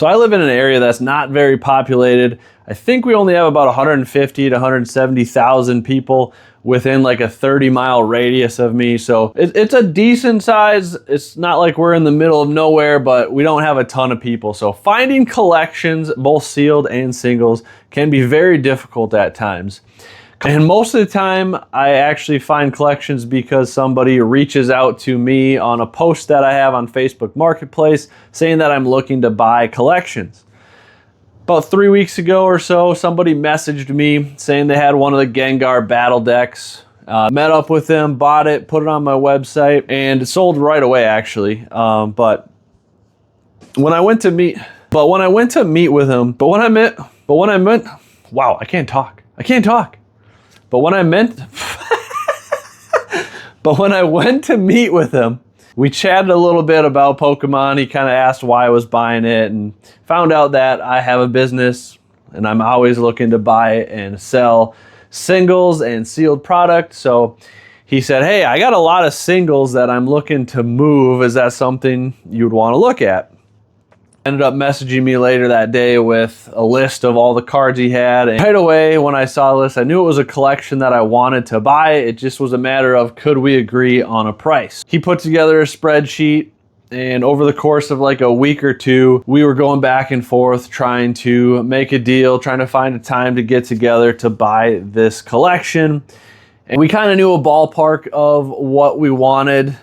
So I live in an area that's not very populated. I think we only have about 150 to 170,000 people within like a 30-mile radius of me. So it's a decent size. It's not like we're in the middle of nowhere, but we don't have a ton of people. So finding collections, both sealed and singles, can be very difficult at times. And most of the time, I actually find collections because somebody reaches out to me on a post that I have on Facebook Marketplace saying that I'm looking to buy collections. About 3 weeks ago or so, somebody messaged me saying they had one of the Gengar battle decks. Met up with them, bought it, put it on my website, and it sold right away actually. But when I went to meet with him, wow, I can't talk. But when I went to meet with him, we chatted a little bit about Pokemon. He kind of asked why I was buying it and found out that I have a business and I'm always looking to buy and sell singles and sealed product. So he said, hey, I got a lot of singles that I'm looking to move. Is that something you'd want to look at? Ended up messaging me later that day with a list of all the cards he had. And right away, when I saw this, I knew it was a collection that I wanted to buy. It just was a matter of could we agree on a price. He put together a spreadsheet, and over the course of like a week or two, we were going back and forth trying to make a deal, trying to find a time to get together to buy this collection. And we kind of knew a ballpark of what we wanted,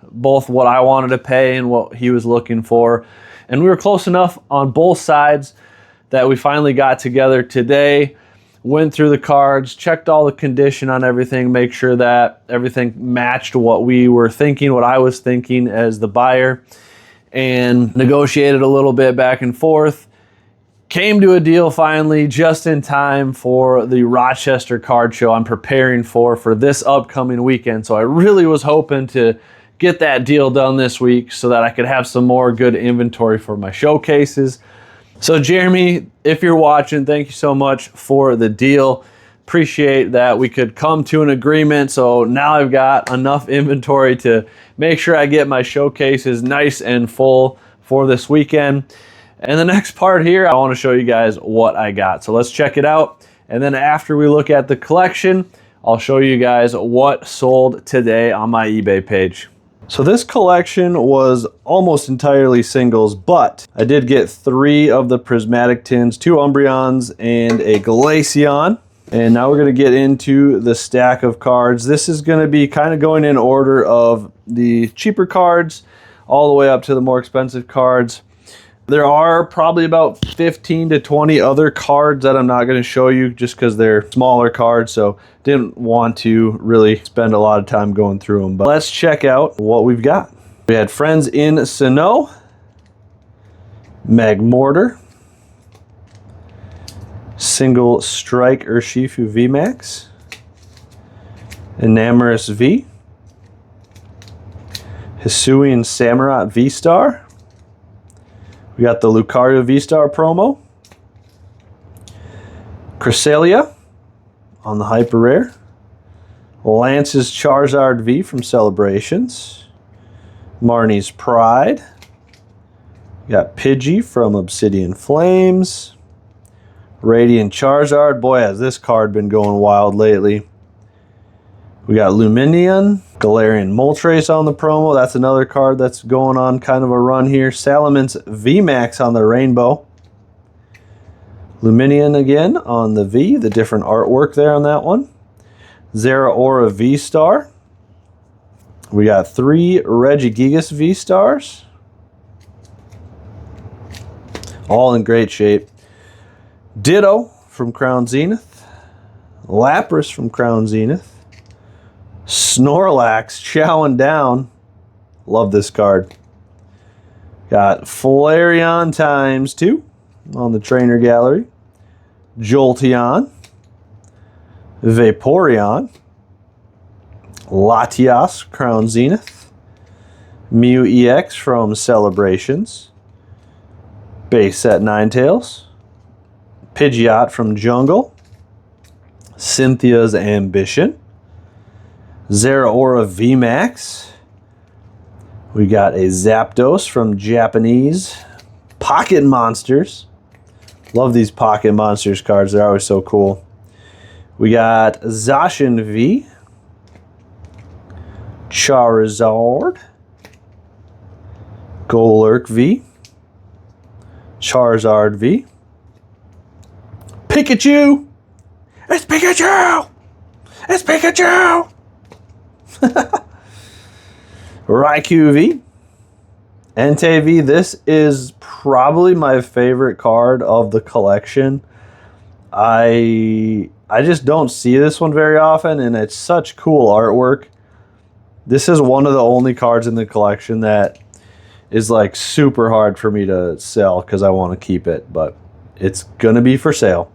both what I wanted to pay and what he was looking for. And we were close enough on both sides that we finally got together today, went through the cards, checked all the condition on everything, make sure that everything matched what we were thinking, what I was thinking as the buyer, and negotiated a little bit back and forth. Came to a deal finally just in time for the Rochester card show I'm preparing for this upcoming weekend. So I really was hoping to get that deal done this week so that I could have some more good inventory for my showcases. So Jeremy, if you're watching, thank you so much for the deal. Appreciate that we could come to an agreement. So now I've got enough inventory to make sure I get my showcases nice and full for this weekend. And the next part here, I want to show you guys what I got. So let's check it out. And then after we look at the collection, I'll show you guys what sold today on my eBay page. So this collection was almost entirely singles, but I did get 3 of the prismatic tins, 2 Umbreons, and a Glaceon. And now we're going to get into the stack of cards. This is going to be kind of going in order of the cheaper cards all the way up to the more expensive cards. There are probably about 15 to 20 other cards that I'm not going to show you just because they're smaller cards, so didn't want to really spend a lot of time going through them. But let's check out what we've got. We had Friends in Sinnoh, Magmortar, Single Strike Urshifu VMAX, Enamorous V, Hisuian Samurott V-Star. We got the Lucario V-Star promo, Cresselia on the Hyper Rare, Lance's Charizard V from Celebrations, Marnie's Pride, we got Pidgey from Obsidian Flames, Radiant Charizard. Boy, has this card been going wild lately. We got Lumineon, Galarian Moltres on the promo. That's another card that's going on kind of a run here. Salamence VMAX on the Rainbow. Lumineon again on the V, the different artwork there on that one. Zeraora V-Star. We got 3 Regigigas V-Stars. All in great shape. Ditto from Crown Zenith. Lapras from Crown Zenith. Snorlax chowing down. Love this card. Got Flareon ×2 on the trainer gallery. Jolteon. Vaporeon. Latias, Crown Zenith. Mew EX from Celebrations. Base set Ninetales. Pidgeot from Jungle. Cynthia's Ambition. Zeraora VMAX. We got a Zapdos from Japanese Pocket Monsters. Love these Pocket Monsters cards. They're always so cool. We got Zacian V. Charizard. Golurk V. Charizard V. Pikachu! It's Pikachu! It's Pikachu! Raikou V. Entei V. This is probably my favorite card of the collection. I just don't see this one very often, and it's such cool artwork. This is one of the only cards in the collection that is like super hard for me to sell because I want to keep it, but it's going to be for sale.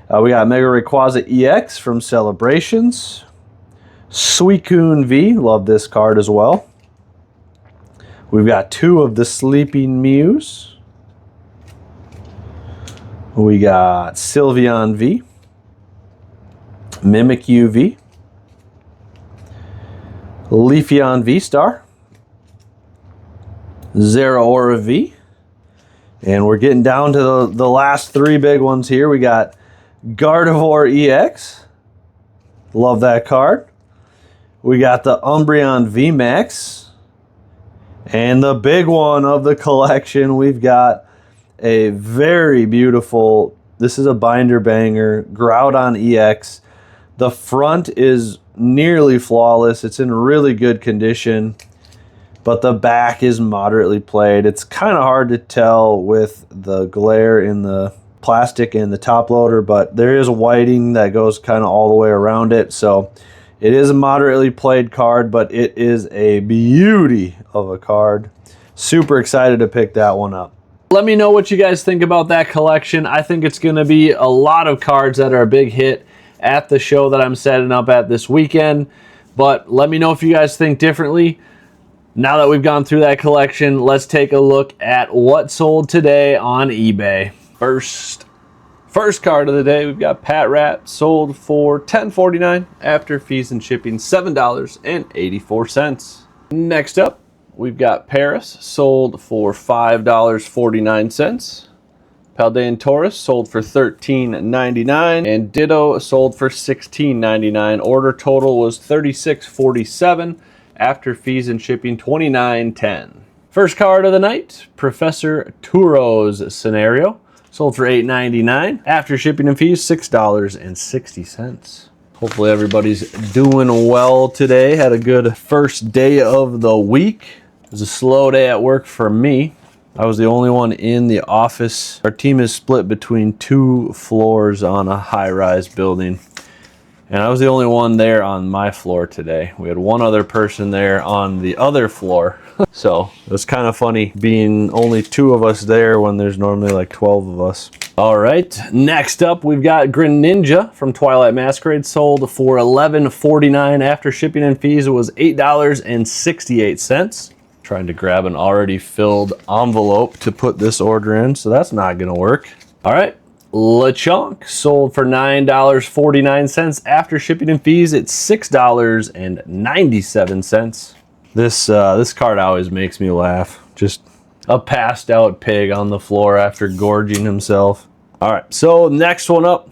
We got Mega Rayquaza EX from Celebrations. Suicune V. Love this card as well. We've got 2 of the Sleeping Mews. We got Sylveon V. Mimikyu V. Leafeon V-Star. Zeraora V. And we're getting down to the last 3 big ones here. We got Gardevoir EX. Love that card. We got the Umbreon VMAX. And the big one of the collection, we've got a very beautiful, this is a binder banger, Groudon EX. The front is nearly flawless. It's in really good condition, but the back is moderately played. It's kind of hard to tell with the glare in the plastic and the top loader, but there is whiting that goes kind of all the way around it. So it is a moderately played card, but it is a beauty of a card. Super excited to pick that one up. Let me know what you guys think about that collection. I think it's going to be a lot of cards that are a big hit at the show that I'm setting up at this weekend. But let me know if you guys think differently. Now that we've gone through that collection, let's take a look at what sold today on eBay. First card of the day, we've got Pat Rat, sold for $10.49 after fees and shipping $7.84. Next up, we've got Paris, sold for $5.49. Paldean Taurus sold for $13.99, and Ditto sold for $16.99. Order total was $36.47 after fees and shipping $29.10. First card of the night, Professor Turo's Scenario, sold for $8.99 after shipping and fees $6.60. Hopefully everybody's doing well today. Had a good first day of the week. It was a slow day at work for me. I was the only one in the office. Our team is split between 2 floors on a high-rise building, and I was the only one there on my floor today. We had one other person there on the other floor. So it was kind of funny being only 2 of us there when there's normally like 12 of us. All right, next up we've got Greninja from Twilight Masquerade, sold for $11.49 after shipping and fees. It was $8.68. Trying to grab an already filled envelope to put this order in, so that's not gonna work. All right, Lechonk sold for $9.49 after shipping and fees. It's $6.97. This card always makes me laugh. Just a passed out pig on the floor after gorging himself. All right, so next one up,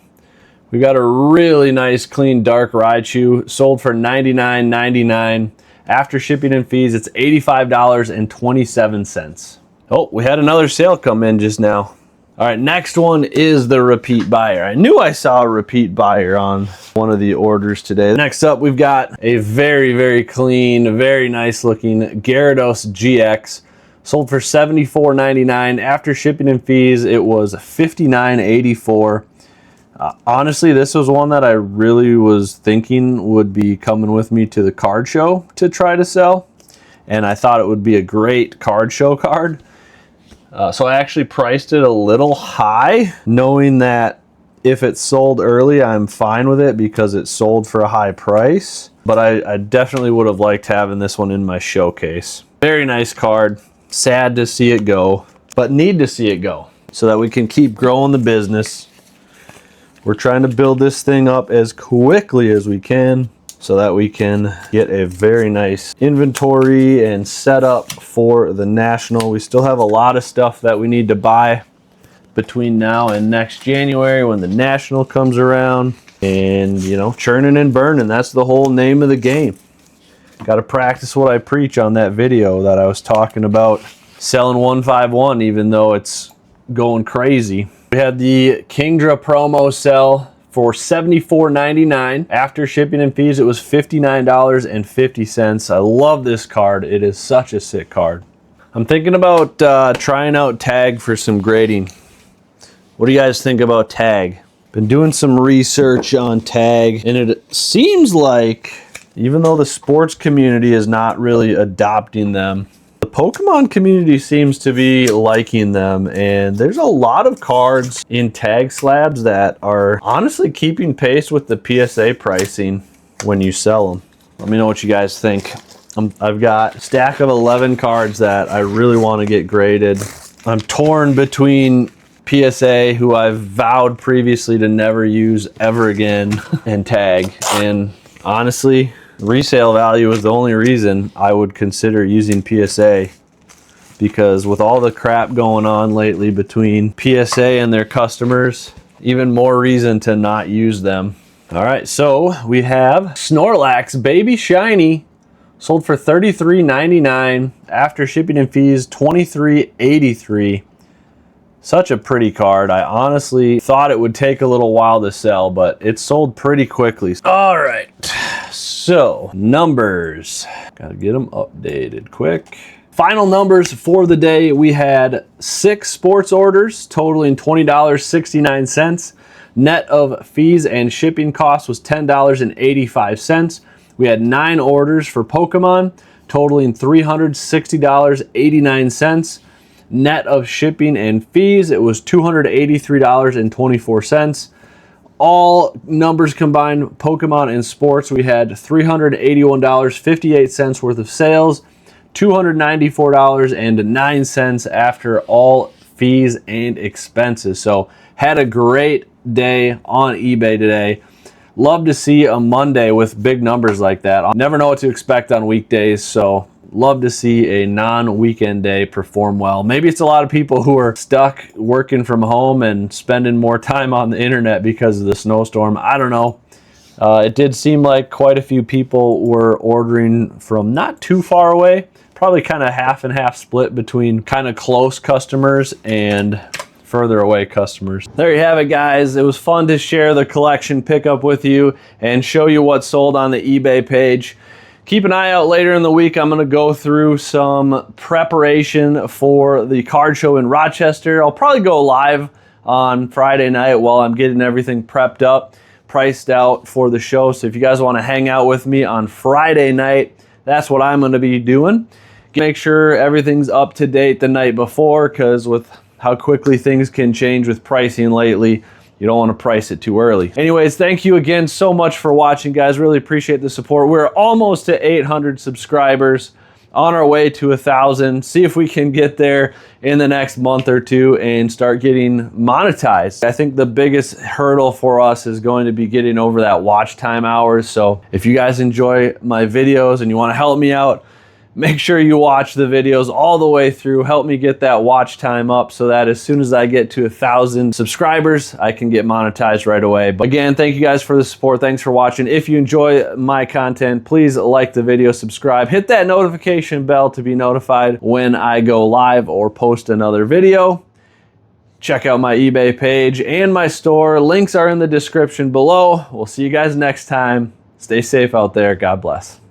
we got a really nice clean dark Raichu, sold for $99.99. After shipping and fees, it's $85.27. Oh, we had another sale come in just now. All right, next one is the repeat buyer. I knew I saw a repeat buyer on one of the orders today. Next up, we've got a very, very clean, very nice looking Gyarados GX, sold for $74.99. After shipping and fees, it was $59.84. Honestly, this was one that I really was thinking would be coming with me to the card show to try to sell, and I thought it would be a great card show card. So I actually priced it a little high, knowing that if it's sold early, I'm fine with it because it sold for a high price. But I definitely would have liked having this one in my showcase. Very nice card. Sad to see it go, but need to see it go so that we can keep growing the business. We're trying to build this thing up as quickly as we can. so that we can get a very nice inventory and setup for the National. We still have a lot of stuff that we need to buy between now and next January when the National comes around. And, you know, churning and burning, that's the whole name of the game. Got to practice what I preach on that video that I was talking about selling 151, even though it's going crazy. We had the Kingdra promo sell for $74.99. After shipping and fees, it was $59.50. I love this card. It is such a sick card. I'm thinking about trying out Tag for some grading. What do you guys think about Tag? Been doing some research on Tag, and it seems like, even though the sports community is not really adopting them, the Pokemon community seems to be liking them, and there's a lot of cards in Tag slabs that are honestly keeping pace with the PSA pricing when you sell them. Let me know what you guys think. I've got a stack of 11 cards that I really want to get graded. I'm torn between PSA, who I've vowed previously to never use ever again, and Tag. And honestly, resale value is the only reason I would consider using PSA, because with all the crap going on lately between PSA and their customers, even more reason to not use them. All right, so we have Snorlax Baby Shiny, sold for $33.99. After shipping and fees, $23.83. Such a pretty card. I honestly thought it would take a little while to sell, but it sold pretty quickly. All right, so numbers. Gotta get them updated quick. Final numbers for the day. We had 6 sports orders totaling $20.69. Net of fees and shipping costs was $10.85. We had 9 orders for Pokemon totaling $360.89. Net of shipping and fees, it was $283.24. All numbers combined, Pokemon and sports, we had $381.58 worth of sales, $294.09 after all fees and expenses. So had a great day on eBay today. Love to see a Monday with big numbers like that. I'll never know what to expect on weekdays, so love to see a non-weekend day perform well. Maybe it's a lot of people who are stuck working from home and spending more time on the internet because of the snowstorm. I don't know. It did seem like quite a few people were ordering from not too far away. Probably kind of half and half split between kind of close customers and further away customers. There you have it, guys. It was fun to share the collection pickup with you and show you what sold on the eBay page. Keep an eye out later in the week. I'm going to go through some preparation for the card show in Rochester. I'll probably go live on Friday night while I'm getting everything prepped up, priced out for the show. So if you guys want to hang out with me on Friday night, that's what I'm going to be doing. Make sure everything's up to date the night before, because with how quickly things can change with pricing lately, you don't want to price it too early. Anyways, thank you again so much for watching, guys. Really appreciate the support. We're almost to 800 subscribers, on our way to 1,000. See if we can get there in the next month or two and start getting monetized. I think the biggest hurdle for us is going to be getting over that watch time hours. So if you guys enjoy my videos and you want to help me out, make sure you watch the videos all the way through. Help me get that watch time up so that as soon as I get to 1,000 subscribers, I can get monetized right away. But again, thank you guys for the support. Thanks for watching. If you enjoy my content, please like the video, subscribe, hit that notification bell to be notified when I go live or post another video. Check out my eBay page and my store. Links are in the description below. We'll see you guys next time. Stay safe out there. God bless.